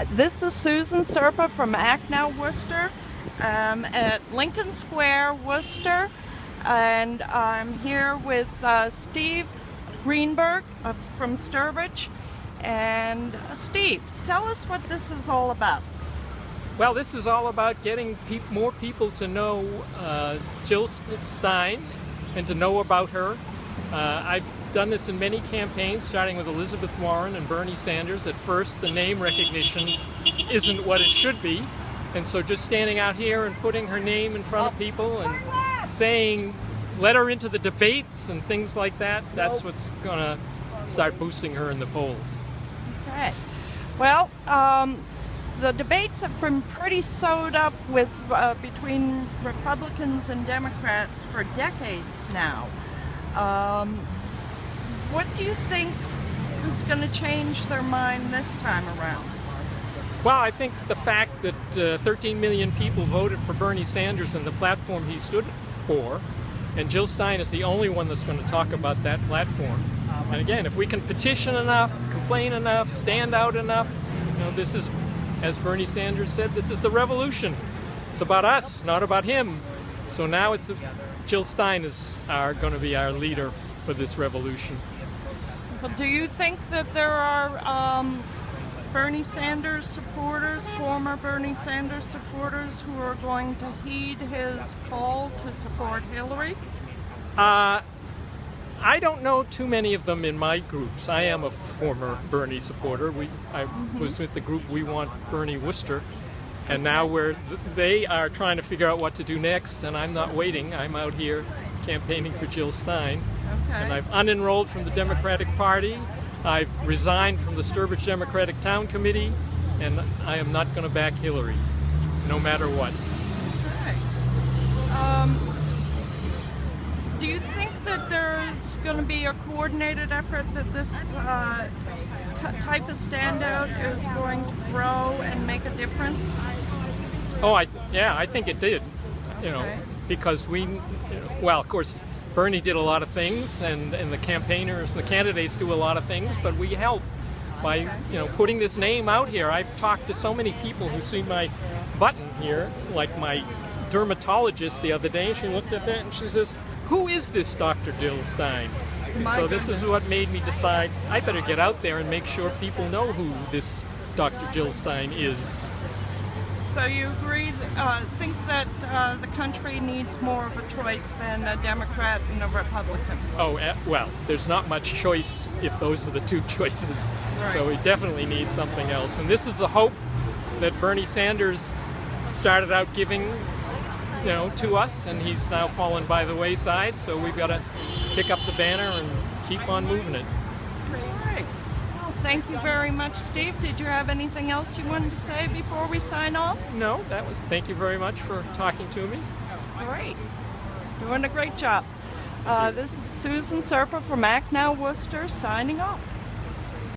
This is Susan Serpa from Act Now Worcester at Lincoln Square, Worcester, and I'm here with Steve Greenberg from Sturbridge. And Steve, tell us what this is all about. Well, this is all about getting more people to know Jill Stein and to know about her. I've done this in many campaigns, starting with Elizabeth Warren and Bernie Sanders. At first, the name recognition isn't what it should be, and so just standing out here and putting her name in front of people and saying, let her into the debates and things like that, that's what's going to start boosting her in the polls. Okay. Well, the debates have been pretty sewed up with between Republicans and Democrats for decades now. What do you think is going to change their mind this time around? Well, I think the fact that 13 million people voted for Bernie Sanders and the platform he stood for, and Jill Stein is the only one that's going to talk about that platform. And again, if we can petition enough, complain enough, stand out enough, this is, as Bernie Sanders said, this is the revolution. It's about us, not about him. So now Jill Stein is going to be our leader for this revolution. Well, do you think that there are Bernie Sanders supporters, former Bernie Sanders supporters, who are going to heed his call to support Hillary? I don't know too many of them in my groups. I am a former Bernie supporter. I was with the group We Want Bernie Worcester, and now they are trying to figure out what to do next, and I'm not waiting. I'm out here campaigning for Jill Stein. Okay. And I've unenrolled from the Democratic Party. I've resigned from the Sturbridge Democratic Town Committee, and I am not going to back Hillary, no matter what. Okay. Do you think that there's going to be a coordinated effort that this type of standout is going to grow and make a difference? Oh, I think it did. Okay. Because of course, Bernie did a lot of things, and the campaigners, the candidates do a lot of things, but we help by putting this name out here. I've talked to so many people who see my button here, like my dermatologist the other day. She looked at that and she says, "Who is this Dr. Jill Stein?" So this is what made me decide I better get out there and make sure people know who this Dr. Jill Stein is. So you agree, think that the country needs more of a choice than a Democrat and a Republican? Oh, well, there's not much choice if those are the two choices. Right. So we definitely need something else. And this is the hope that Bernie Sanders started out giving, to us, and he's now fallen by the wayside. So we've got to pick up the banner and keep on moving it. Great. Well, thank you very much, Steve. Did you have anything else you wanted to say before we sign off? No, thank you very much for talking to me. Great. Doing a great job. This is Susan Serpa from Act Now Worcester signing off.